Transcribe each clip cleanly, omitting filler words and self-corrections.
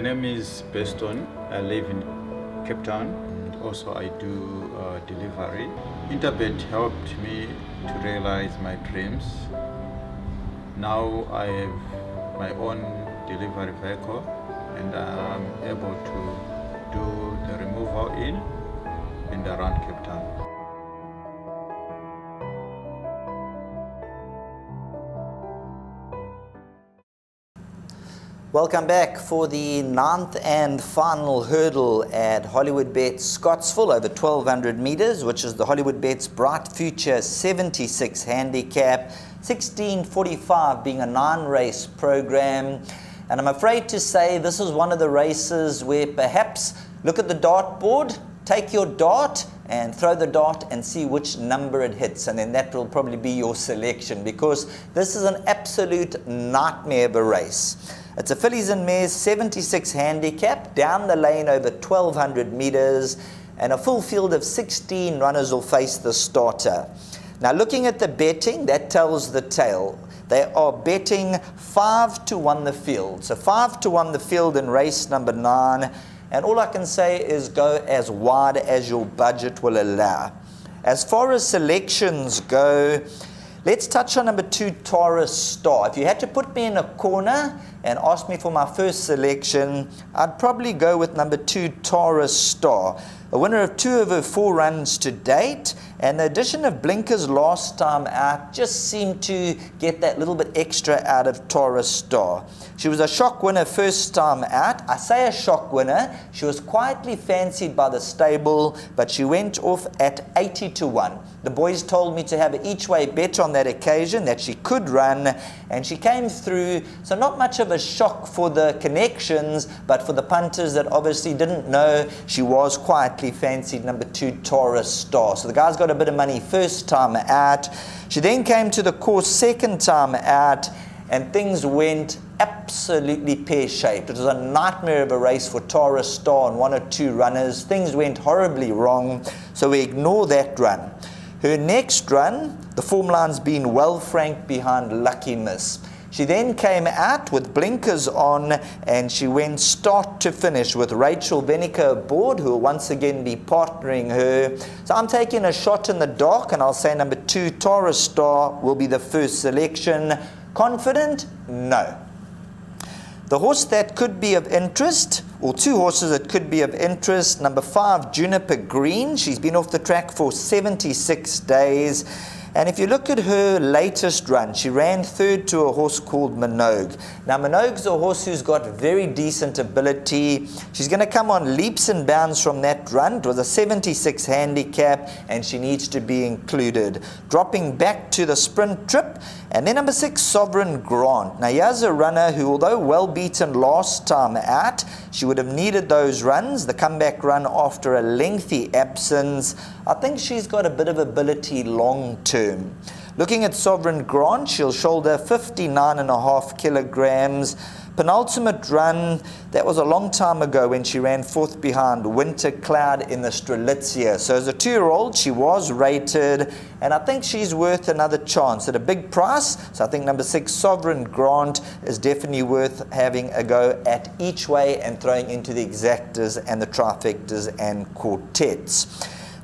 name is Beston. I live in Cape Town. Also, I do delivery. Interbet helped me to realize my dreams. Now I have my own delivery vehicle and I'm able to do the removal in and around Cape Town. Welcome back for the 9th and final hurdle at Hollywoodbets Scottsville over 1200 meters, which is the Hollywoodbets Bright Future 76 handicap, 1645 being a 9-race program. And I'm afraid to say this is one of the races where perhaps look at the dartboard, take your dart and throw the dart and see which number it hits, and then that will probably be your selection, because this is an absolute nightmare of a race. It's a fillies and mares 76 handicap, down the lane over 1200 meters, and a full field of 16 runners will face the starter. Now looking at the betting, that tells the tale. They are betting 5-1 the field. So 5-1 the field in race number 9. And all I can say is go as wide as your budget will allow. As far as selections go, let's touch on number 2, Taurus Star. If you had to put me in a corner and ask me for my first selection, I'd probably go with number 2, Taurus Star. A winner of 2 of her 4 runs to date, and the addition of blinkers last time out just seemed to get that little bit extra out of Taurus Star. She was a shock winner first time out. I say a shock winner. She was quietly fancied by the stable, but she went off at 80-1. The boys told me to have an each-way bet on that occasion that she could run, and she came through. So not much of a shock for the connections, but for the punters that obviously didn't know, she was quietly fancied number 2, Taurus Star. So the guys got a bit of money first time out. She then came to the course second time out, and things went absolutely pear-shaped. It was a nightmare of a race for Taurus Star and 1 or 2 runners. Things went horribly wrong, so we ignore that run. Her next run, the form line's been well franked behind Lucky Miss. She then came out with blinkers on, and she went start to finish with Rachel Venica aboard, who will once again be partnering her. So I'm taking a shot in the dark, and I'll say number 2, Taurus Star, will be the first selection. Confident? No. The horse that could be of interest, or 2 horses that could be of interest, number 5, Juniper Green. She's been off the track for 76 days. And if you look at her latest run, she ran 3rd to a horse called Minogue. Now Minogue's a horse who's got very decent ability. She's going to come on leaps and bounds from that run. It was a 76 handicap, and she needs to be included. Dropping back to the sprint trip. And then number 6, Sovereign Grant. Now here's a runner who, although well beaten last time out, she would have needed those runs, the comeback run after a lengthy absence. I think she's got a bit of ability long term. Looking at Sovereign Grant, she'll shoulder 59.5 kilograms. Penultimate run, that was a long time ago when she ran 4th behind Winter Cloud in the Strelitzia. So as a 2-year-old, she was rated, and I think she's worth another chance at a big price. So I think number 6, Sovereign Grant, is definitely worth having a go at each way and throwing into the exactas and the trifectas and quartets.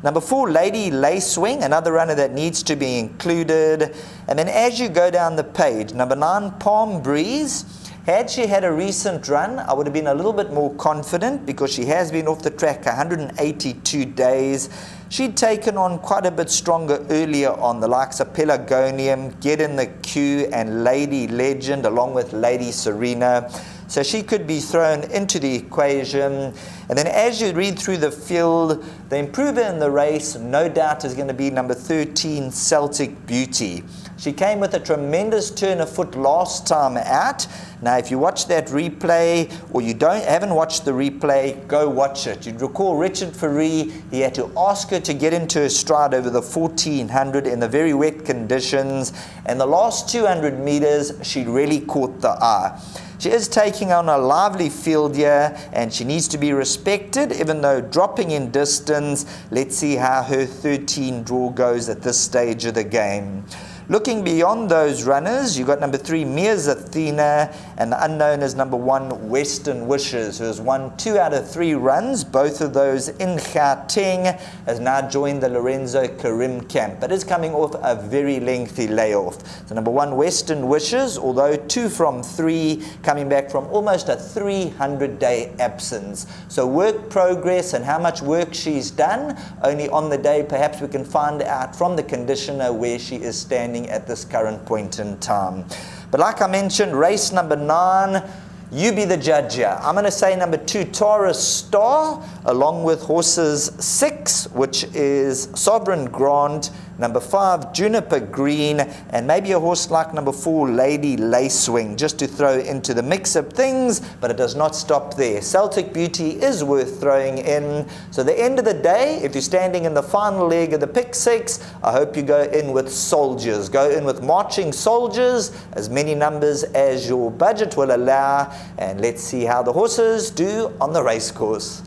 Number 4, Lady Lacewing, another runner that needs to be included. And then as you go down the page, number 9, Palm Breeze. Had she had a recent run, I would have been a little bit more confident, because she has been off the track 182 days. She'd taken on quite a bit stronger earlier on, the likes of Pelargonium, Get in the Queue, and Lady Legend, along with Lady Serena. So she could be thrown into the equation. And then as you read through the field, the improver in the race, no doubt, is going to be number 13, Celtic Beauty. She came with a tremendous turn of foot last time out. Now, if you watch that replay, or you haven't watched the replay, go watch it. You'd recall Richard Ferree, he had to ask her to get into her stride over the 1400 in the very wet conditions. And the last 200 meters, she really caught the eye. She is taking on a lively field here, and she needs to be respected, even though dropping in distance. Let's see how her 13 draw goes at this stage of the game. Looking beyond those runners, you've got number 3, Mia's Athena, and the unknown is number 1, Western Wishes, who has won 2 out of 3 runs, both of those in Gauteng, has now joined the Lorenzo Karim camp, but is coming off a very lengthy layoff. So number 1, Western Wishes, although 2 from 3, coming back from almost a 300-day absence. So work progress and how much work she's done, only on the day perhaps we can find out from the conditioner where she is standing at this current point in time. But like I mentioned, race number 9, you be the judge here. I'm going to say number 2, Taurus Star, along with horses 6, which is Sovereign Grant, number 5, Juniper Green, and maybe a horse like number 4, Lady Lacewing, just to throw into the mix of things, but it does not stop there. Celtic Beauty is worth throwing in. So the end of the day, if you're standing in the final leg of the pick 6, I hope you go in with soldiers. Go in with marching soldiers, as many numbers as your budget will allow, and let's see how the horses do on the race course.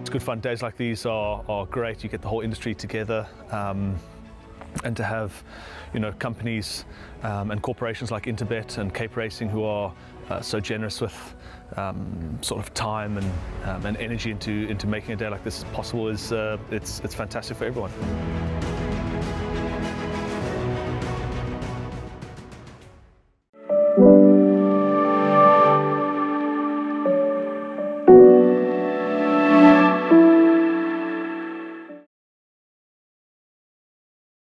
Good fun. Days like these are great. You get the whole industry together, and to have, you know, companies and corporations like Interbet and Cape Racing who are so generous with sort of time and energy into making a day like this possible is it's fantastic for everyone.